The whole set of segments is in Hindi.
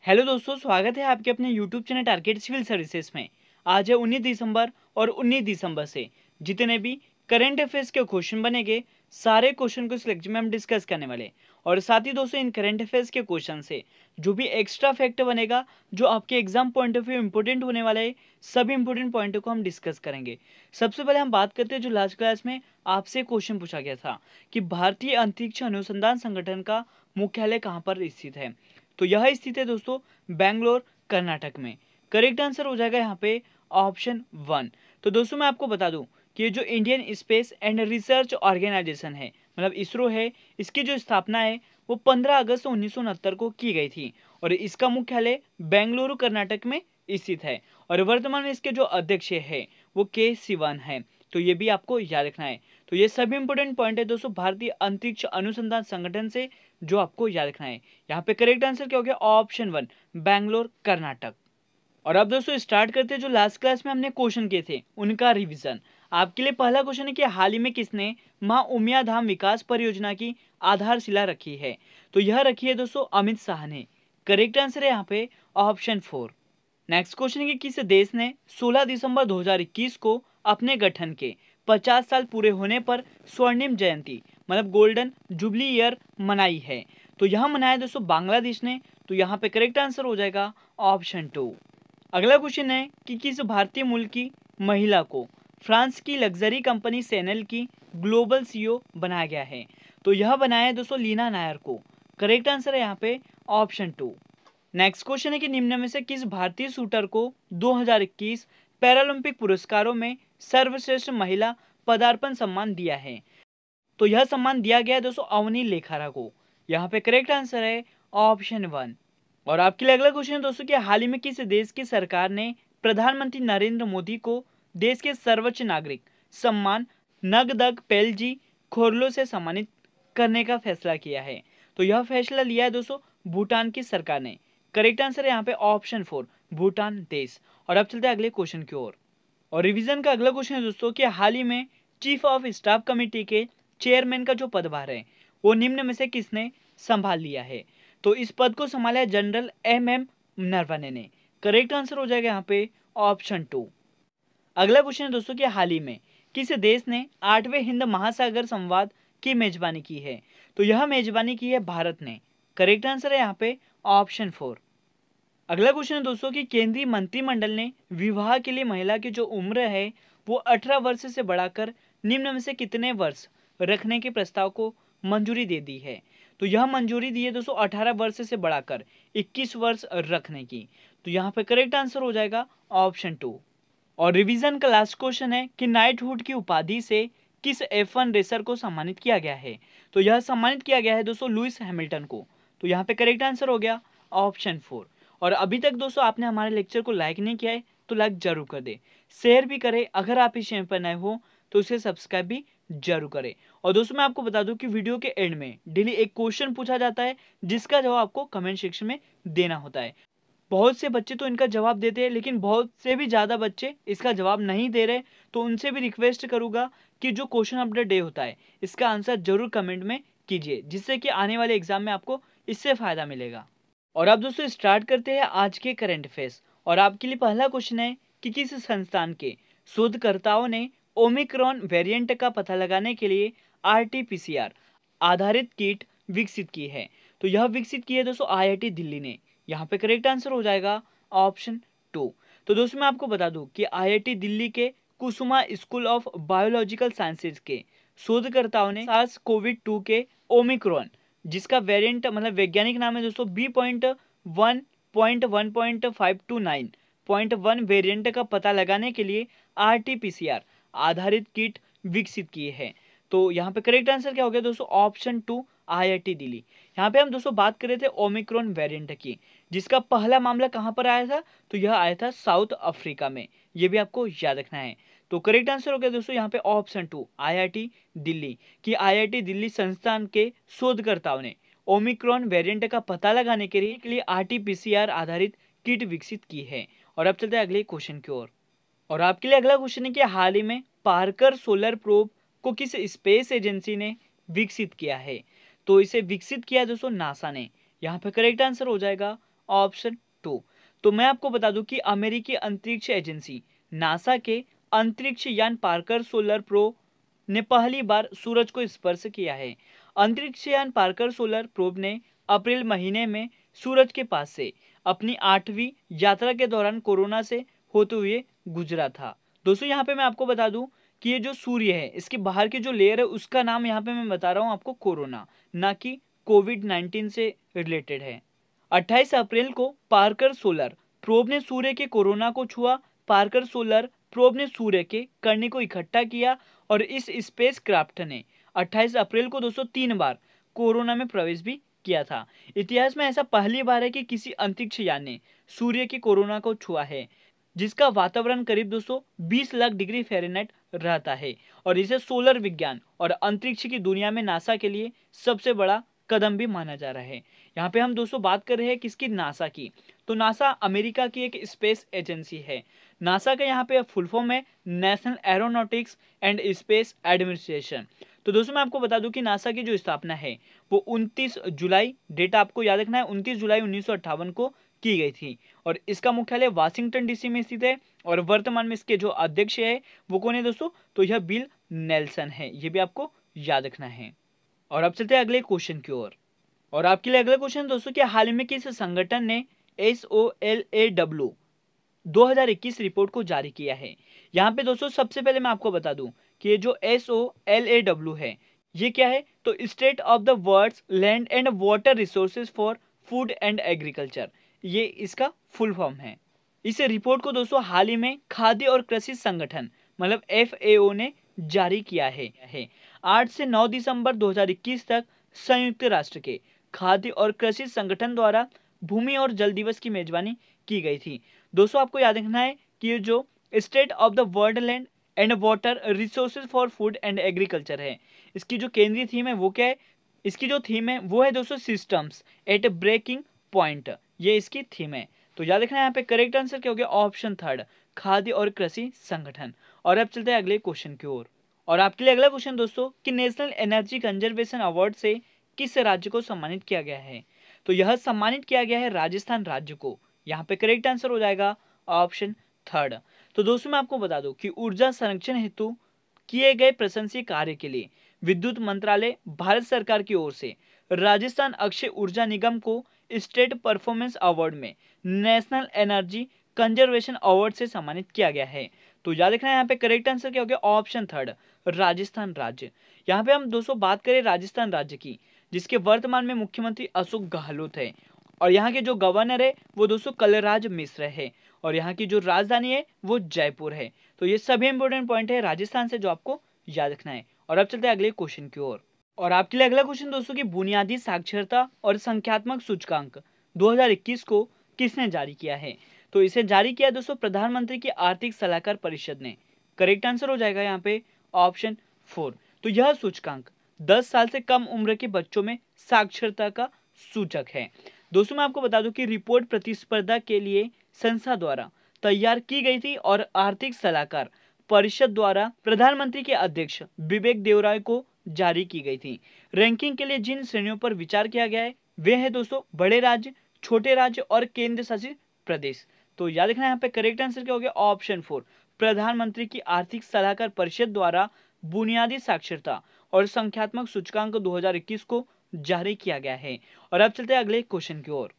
हेलो दोस्तों, स्वागत है आपके अपने YouTube channel Target Civil Services में। आज है 19 दिसंबर और 19 दिसंबर से जितने भी करंट अफेयर्स के क्वेश्चन बनेंगे, सारे क्वेश्चन को इस लेक्चर में हम डिस्कस करने वाले। और साथ ही दोस्तों, इन करंट अफेयर्स के क्वेश्चन से जो भी एक्स्ट्रा फैक्ट बनेगा, जो आपके exam point of view important होने वाला है, सभी इंपॉर्टेंट पॉइंटों को हम डिस्कस करेंगे। सबसे पहले हम बात करते हैं जो लास्ट क्लास में आपसे क्वेश्चन पूछा गया था कि भारतीय अंतरिक्ष अनुसंधान संगठन का मुख्यालय कहाँ पर स्थित है। तो यह स्थित है दोस्तों बेंगलोर, कर्नाटक में। करेक्ट आंसर हो जाएगा यहाँ पे ऑप्शन 1। तो दोस्तों मैं आपको बता दूं कि ये जो Indian space and research organisation है, मतलब इसरो है, इसकी जो स्थापना है वो 15 अगस्त 1969 को की गई थी और इसका मुख्यालय बेंगलुरु, कर्नाटक में स्थित है। और वर्तमान में इसके जो अध्यक्ष है वो के सिवान है। तो ये भी आपको याद रखना है। तो ये सभी इंपोर्टेंट पॉइंट है दोस्तों भारतीय अंतरिक्ष अनुसंधान संगठन से, जो आपको याद रखना है। यहाँ पे करेक्ट आंसर क्या हो गया ऑप्शन 1, बेंगलोर, कर्नाटक। और अब दोस्तों स्टार्ट करते हैं जो लास्ट क्लास में हमने क्वेश्चन किए थे उनका रिवीजन। आपके लिए पहला क्वेश्चन है कि हाल ही में किसने मां उमिया धाम विकास परियोजना की आधारशिला रखी है। तो यह रखी है दोस्तों अमित शाह ने। करेक्ट आंसर है यहाँ पे ऑप्शन 4। नेक्स्ट क्वेश्चन है कि किस देश ने 16 दिसंबर 2021 को अपने गठन के 50 साल पूरे होने पर स्वर्णिम जयंती, मतलब गोल्डन जुबली ईयर मनाई है। तो यह मनाया दोस्तों बांग्लादेश ने। तो यहाँ पे करेक्ट आंसर हो जाएगा ऑप्शन 2। अगला क्वेश्चन है कि किस भारतीय मूल की महिला को फ्रांस की लग्जरी कंपनी सैनल की ग्लोबल सीईओ बनाया गया है। तो यह बनाया है दोस्तों लीना नायर को। करेक्ट आंसर है यहाँ पे ऑप्शन 2। नेक्स्ट क्वेश्चन है कि निम्न में से किस भारतीय शूटर को 2021 पैरालंपिक पुरस्कारों में सर्वश्रेष्ठ महिला पदार्पण सम्मान दिया है। तो यह सम्मान दिया गया है दोस्तों अवनी लेखारा को। यहाँ पे करेक्ट आंसर है ऑप्शन 1। और आपके लिए अगला क्वेश्चन है दोस्तों कि हाल ही में किस देश की सरकार ने प्रधानमंत्री नरेंद्र मोदी को देश के सर्वोच्च नागरिक सम्मान नगदग पेलजी खोरलो से सम्मानित करने का फैसला किया है। तो यह फैसला लिया है दोस्तों भूटान की सरकार ने। करेक्ट आंसर है यहाँ पे ऑप्शन 4, भूटान देश। और अब चलते हैं अगले क्वेश्चन की ओर। और रिवीजन का अगला क्वेश्चन है दोस्तों कि हाल ही में चीफ ऑफ स्टाफ कमेटी के चेयरमैन का जो पदभार है वो निम्न में से किसने संभाल लिया है। तो इस पद को संभाला है जनरल एम नरवणे ने। करेक्ट आंसर हो जाएगा यहाँ पे ऑप्शन 2। अगला क्वेश्चन है दोस्तों कि हाल ही में किस देश ने 8वें हिंद महासागर संवाद की मेजबानी की है। तो यह मेजबानी की है भारत ने। करेक्ट आंसर है यहाँ पे ऑप्शन 4। अगला क्वेश्चन है दोस्तों कि केंद्रीय मंत्रिमंडल ने विवाह के लिए महिला की जो उम्र है वो 18 वर्ष से बढ़ाकर निम्न में से कितने वर्ष रखने के प्रस्ताव को मंजूरी दे दी है। तो यह मंजूरी दी है दोस्तों 18 वर्ष से बढ़ाकर 21 वर्ष रखने की। तो यहाँ पे करेक्ट आंसर हो जाएगा ऑप्शन 2। और रिवीजन का लास्ट क्वेश्चन है कि नाइटहुड की उपाधि से किस F1 रेसर को सम्मानित किया गया है। तो यह सम्मानित किया गया है दोस्तों लुइस हैमिल्टन को। तो यहाँ पे करेक्ट आंसर हो गया ऑप्शन 4। और अभी तक दोस्तों आपने हमारे लेक्चर को लाइक नहीं किया है तो लाइक जरूर कर दे, शेयर भी करें। अगर आप इस चैनल पर नए हो तो इसे सब्सक्राइब भी जरूर करें। और दोस्तों मैं आपको बता दूं कि वीडियो के एंड में डेली एक क्वेश्चन पूछा जाता है जिसका जवाब आपको कमेंट सेक्शन में देना होता है। बहुत से बच्चे तो इनका जवाब देते हैं लेकिन बहुत से भी ज़्यादा बच्चे इसका जवाब नहीं दे रहे। तो उनसे भी रिक्वेस्ट करूँगा कि जो क्वेश्चन अपडेट डे होता है इसका आंसर जरूर कमेंट में कीजिए, जिससे कि आने वाले एग्जाम में आपको इससे फ़ायदा मिलेगा। और अब दोस्तों स्टार्ट करते हैं आज के करंट अफेयर्स। और आपके लिए पहला क्वेश्चन है कि किस संस्थान के शोधकर्ताओं ने ओमिक्रॉन वेरिएंट का पता लगाने के लिए RT-PCR आधारित किट विकसित की है। तो यह विकसित की है दोस्तों IIT दिल्ली ने। यहाँ पे करेक्ट आंसर हो जाएगा ऑप्शन 2। तो दोस्तों मैं आपको बता दूं कि IIT दिल्ली के कुसुमा स्कूल ऑफ बायोलॉजिकल साइंसेज के शोधकर्ताओं ने SARS-CoV-2 के ओमिक्रॉन, जिसका वेरिएंट मतलब वैज्ञानिक नाम है दोस्तों B.1.1.529.1 वेरिएंट का पता लगाने के लिए RT-PCR आधारित किट विकसित किए हैं। तो यहाँ पे करेक्ट आंसर क्या हो गया दोस्तों ऑप्शन 2, IIT दिल्ली। यहाँ पे हम दोस्तों बात कर रहे थे ओमिक्रॉन वेरिएंट की, जिसका पहला मामला कहाँ पर आया था। तो यह आया था साउथ अफ्रीका में। ये भी आपको याद रखना है। तो करेक्ट आंसर हो गया दोस्तों यहाँ पे ऑप्शन 2, IIT दिल्ली की IIT दिल्ली संस्थान के शोधकर्ताओं ने ओमिक्रॉन वेरिएंट का पता लगाने के लिए RT-PCR आधारित किट विकसित की है। और अब चलते हैं अगले क्वेश्चन की ओर। और आपके लिए अगला क्वेश्चन है कि हाल ही में पार्कर सोलर प्रोब को किस स्पेस एजेंसी ने विकसित किया है। तो इसे विकसित किया दोस्तों नासा ने। यहाँ पे करेक्ट आंसर हो जाएगा ऑप्शन 2। तो मैं आपको बता दूं कि अमेरिकी अंतरिक्ष एजेंसी नासा के अंतरिक्ष यान पार्कर सोलर प्रोब ने पहली बार सूरज को स्पर्श किया है। अंतरिक्ष यान पार्कर सोलर प्रोब ने अप्रैल महीने में सूरज के पास से अपनी 8वीं यात्रा के दौरान कोरोना से होते हुए गुजरा था। दोस्तों यहाँ पे मैं आपको बता दूं कि ये जो सूर्य है इसके बाहर की जो लेयर है उसका नाम यहाँ पे मैं बता रहा हूँ आपको कोरोना, ना कि कोविड-19 से रिलेटेड है। 28 अप्रैल को पार्कर सोलर प्रोब ने सूर्य के कोरोना को छुआ। पार्कर सोलर प्रोब ने सूर्य के कण को इकट्ठा किया और इस स्पेस क्राफ्ट ने 28 अप्रैल को 203 बार कोरोना में प्रवेश भी किया था। इतिहास में ऐसा पहली बार है कि किसी अंतरिक्ष यान ने सूर्य की कोरोना को छुआ है, जिसका वातावरण करीब 220 लाख डिग्री फ़ारेनहाइट रहता है और इसे सोलर विज्ञान और अंतरिक्ष की दुनिया में नासा के लिए सबसे बड़ा कदम भी माना जा रहा है। यहाँ पे हम दोस्तों बात कर रहे हैं किसकी, नासा की। तो नासा अमेरिका की एक स्पेस एजेंसी है। नासा का यहाँ पे फुल फॉर्म है national aeronautics and space administration. तो दोस्तों मैं आपको बता दूं कि नासा की जो स्थापना है वो 29 जुलाई, डेट आपको याद रखना है, 29 जुलाई 1958 को की गई थी और इसका मुख्यालय वाशिंगटन डीसी में स्थित है और वर्तमान में इसके जो अध्यक्ष है वो कौन है दोस्तों, तो यह बिल नेल्सन है। ये भी आपको याद रखना है। और अब चलते हैं अगले क्वेश्चन की ओर। और आपके लिए अगला क्वेश्चन दोस्तों कि हाल ही में किस संगठन ने SOLAW 2021 रिपोर्ट को जारी किया है। यहाँ पे दोस्तों सबसे पहले मैं आपको बता दूं कि ये जो SOLAW है ये क्या है, तो state of the world's land and water resources for food and agriculture, ये इसका फुल फॉर्म है। इस रिपोर्ट को दोस्तों हाल ही में खाद्य और कृषि संगठन मतलब FAO ने जारी किया है। 8 से 9 दिसंबर 2021 तक संयुक्त राष्ट्र के खाद्य और कृषि संगठन द्वारा भूमि और जल दिवस की मेजबानी की गई थी। दोस्तों आपको याद रखना है कि ये जो state of the world land and water resources for food and agriculture है, इसकी जो केंद्रीय थीम है वो क्या है, इसकी जो थीम है वो है दोस्तों सिस्टम्स एट ब्रेकिंग पॉइंट, ये इसकी थीम है। तो याद रखना है यहाँ पे करेक्ट आंसर क्या हो गया, ऑप्शन 3 खाद्य और कृषि संगठन। और अब चलते हैं अगले क्वेश्चन की ओर। और आपके लिए अगला क्वेश्चन दोस्तों कि नेशनल एनर्जी कंजर्वेशन अवार्ड से किस राज्य को सम्मानित किया गया है। तो यह सम्मानित किया गया है राजस्थान राज्य को। यहाँ पे करेक्ट आंसर हो जाएगा ऑप्शन 3। तो दोस्तों मैं आपको बता दूं कि ऊर्जा संरक्षण हेतु किए गए प्रशंसनीय कार्य के लिए विद्युत मंत्रालय भारत सरकार की ओर से राजस्थान अक्षय ऊर्जा निगम को स्टेट परफॉर्मेंस अवार्ड में नेशनल एनर्जी कंजर्वेशन अवार्ड से सम्मानित किया गया है। तो याद रखना है यहाँ पे करेक्ट आंसर क्या हो गया, ऑप्शन 3 राजस्थान राज्य। यहाँ पे हम दोस्तों बात करें राजस्थान राज्य की, जिसके वर्तमान में मुख्यमंत्री अशोक गहलोत है और यहाँ के जो गवर्नर है वो दोस्तों कलराज मिश्र है और यहाँ की जो राजधानी है वो जयपुर है। तो ये सभी इंपॉर्टेंट पॉइंट है राजस्थान से जो आपको याद रखना है। और अब चलते हैं अगले क्वेश्चन की ओर। और आपके लिए अगला क्वेश्चन दोस्तों की बुनियादी साक्षरता और संख्यात्मक सूचकांक 2021 को किसने जारी किया है। तो इसे जारी किया दोस्तों प्रधानमंत्री की आर्थिक सलाहकार परिषद ने। करेक्ट आंसर हो जाएगा यहाँ पे ऑप्शन 4। तो यह सूचकांक 10 साल से कम उम्र के बच्चों में साक्षरता का सूचक है। दोस्तों मैं आपको बता दूं कि रिपोर्ट प्रतिस्पर्धा के लिए संस्था द्वारा तैयार की गई थी और आर्थिक सलाहकार परिषद द्वारा प्रधानमंत्री के अध्यक्ष विवेक देवराय को जारी की गई थी। रैंकिंग के लिए जिन श्रेणियों पर विचार किया गया है वे है दोस्तों बड़े राज्य, छोटे राज्य और केंद्र शासित प्रदेश। तो याद रखना यहाँ पे करेक्ट आंसर क्या हो गया, ऑप्शन 4 प्रधानमंत्री की आर्थिक सलाहकार परिषद द्वारा बुनियादी साक्षरता और संख्यात्मक सूचकांक 2021 को जारी किया गया है। और अब चलते हैं अगले क्वेश्चन की ओर।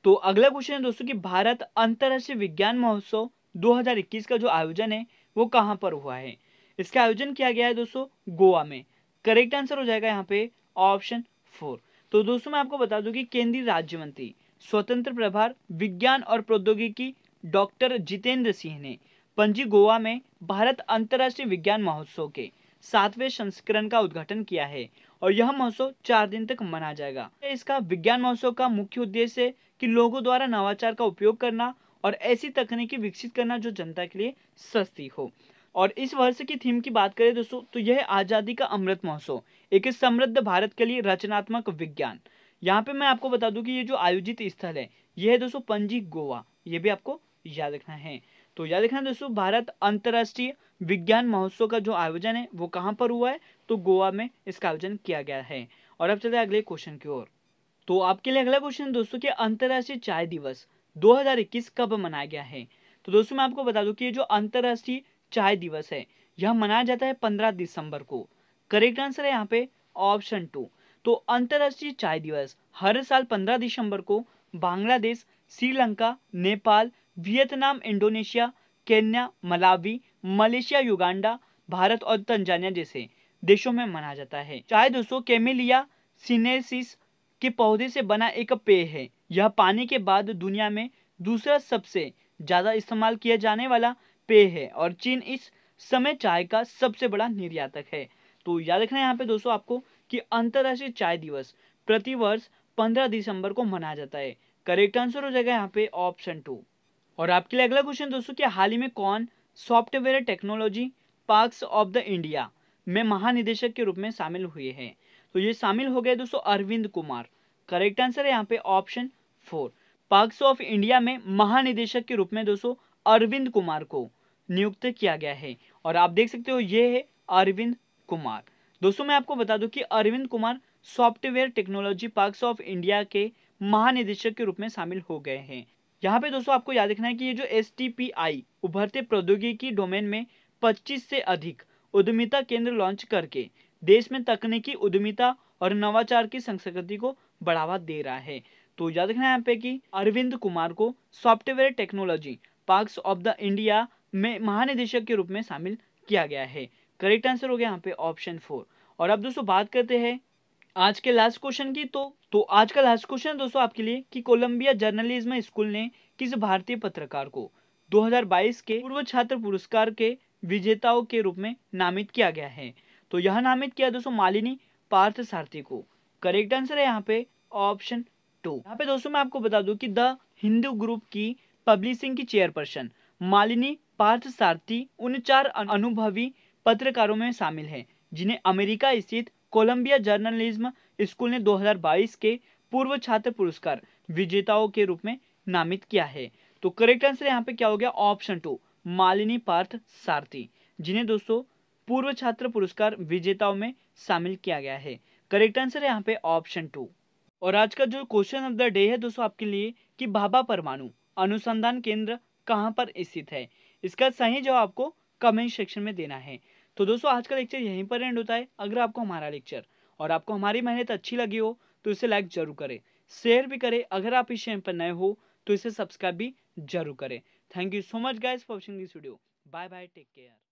तो अगला क्वेश्चन है दोस्तों कि भारत अंतर्राष्ट्रीय विज्ञान महोत्सव 2021 का जो आयोजन है वो कहाँ पर हुआ है। इसका आयोजन किया गया है दोस्तों गोवा में। करेक्ट आंसर हो जाएगा यहाँ पे ऑप्शन 4। तो दोस्तों मैं आपको बता दूं कि केंद्रीय राज्य मंत्री स्वतंत्र प्रभार विज्ञान और प्रौद्योगिकी डॉक्टर जितेंद्र सिंह ने पणजी गोवा में भारत अंतर्राष्ट्रीय विज्ञान महोत्सव के 7वें संस्करण का उद्घाटन किया है और यह महोत्सव 4 दिन तक मनाया जाएगा। इसका विज्ञान महोत्सव का मुख्य उद्देश्य है कि लोगों द्वारा नवाचार का उपयोग करना और ऐसी तकनीकी विकसित करना जो जनता के लिए सस्ती हो। और इस वर्ष की थीम की बात करें दोस्तों तो यह आज़ादी का अमृत महोत्सव, एक समृद्ध भारत के लिए रचनात्मक विज्ञान। यहाँ पे मैं आपको बता दूं कि ये जो आयोजित स्थल है यह है दोस्तों पणजी गोवा, ये भी आपको याद रखना है। तो याद रखना दोस्तों भारत अंतर्राष्ट्रीय विज्ञान महोत्सव का जो आयोजन है वो कहाँ पर हुआ है, तो गोवा में इसका आयोजन किया गया है। और अब चलते हैं अगले क्वेश्चन की ओर। तो आपके लिए अगला क्वेश्चन दोस्तों कि अंतर्राष्ट्रीय चाय दिवस 2021 कब मनाया गया है। तो दोस्तों मैं आपको बता दूं कि ये जो अंतर्राष्ट्रीय चाय दिवस है यह मनाया जाता है 15 दिसंबर को। करेक्ट आंसर है यहाँ पे ऑप्शन 2। तो अंतर्राष्ट्रीय चाय दिवस हर साल 15 दिसंबर को Bangladesh, Sri Lanka, Nepal, Vietnam, Indonesia, Kenya, Malawi, Malaysia, Uganda, Bharat और तंजानिया जैसे देशों में मनाया जाता है। चाय दोस्तों कैमेलिया सिनेसिस के पौधे से बना एक पेय है। यह पानी के बाद दुनिया में दूसरा सबसे ज्यादा इस्तेमाल किया जाने वाला पेय है और चीन इस समय चाय का सबसे बड़ा निर्यातक है। तो याद रखना है यहाँ पे दोस्तों आपको कि अंतर्राष्ट्रीय चाय दिवस प्रतिवर्ष 15 दिसंबर को मनाया जाता है। करेक्ट आंसर हो जाएगा यहाँ पे ऑप्शन 2। और आपके लिए अगला क्वेश्चन दोस्तों कि हाल ही में कौन software technology parks of the India में महानिदेशक के रूप में शामिल हुए हैं। तो ये शामिल हो गए दोस्तों अरविंद कुमार। करेक्ट आंसर है यहाँ पे ऑप्शन 4। पार्क्स ऑफ इंडिया में महानिदेशक के रूप में दोस्तों अरविंद कुमार को नियुक्त किया गया है और आप देख सकते हो ये है अरविंद कुमार। दोस्तों मैं आपको बता दूं कि Arvind Kumar software technology parks of India के महानिदेशक के रूप में शामिल हो गए हैं। यहाँ पे दोस्तों आपको याद रखना है कि ये जो STPI उभरते प्रौद्योगिकी डोमेन में 25 से अधिक उद्यमिता केंद्र लॉन्च करके देश में तकनीकी उद्यमिता और नवाचार की संस्कृति को बढ़ावा दे रहा है। तो याद रखना है यहाँ पे कि अरविंद कुमार को software technology parks of the India में महानिदेशक के रूप में शामिल किया गया है। करेक्ट आंसर हो गया यहाँ पे ऑप्शन 4। और अब दोस्तों बात करते हैं आज के लास्ट क्वेश्चन की। तो आज का लास्ट क्वेश्चन दोस्तों आपके लिए कि कोलंबिया जर्नलिज्म स्कूल ने किस भारतीय पत्रकार को 2022 के पूर्व छात्र पुरस्कार के विजेताओं के रूप में नामित किया गया है। तो यह नामित किया दोस्तों मालिनी पार्थ सारथी को। करेक्ट आंसर है यहाँ पे ऑप्शन 2। यहाँ पे दोस्तों मैं आपको बता दूं कि द हिंदू ग्रुप की पब्लिशिंग की चेयरपर्सन मालिनी पार्थ सारथी उन 4 अनुभवी पत्रकारों में शामिल है जिन्हें अमेरिका स्थित कोलंबिया जर्नलिज्म स्कूल ने 2022 के पूर्व छात्र पुरस्कार विजेताओं के रूप में नामित किया है। तो करेक्ट आंसर यहाँ पे क्या हो गया ऑप्शन 2 मालिनी पार्थ सारथी, जिन्हें दोस्तों पूर्व छात्र पुरस्कार विजेताओं में शामिल किया गया है। करेक्ट आंसर है यहाँ पे ऑप्शन 2। और आज का जो क्वेश्चन ऑफ द डे है दोस्तों आपके लिए कि भाभा परमाणु अनुसंधान केंद्र कहाँ पर स्थित है। इसका सही जवाब आपको कमेंट सेक्शन में देना है। तो दोस्तों आज का लेक्चर यहीं पर एंड होता है। अगर आपको हमारा लेक्चर और आपको हमारी मेहनत अच्छी लगी हो तो इसे लाइक जरूर करें, शेयर भी करें। अगर आप इस चैनल पर नए हो तो इसे सब्सक्राइब भी जरूर करें। Thank you so much guys for watching this video. Bye bye, take care.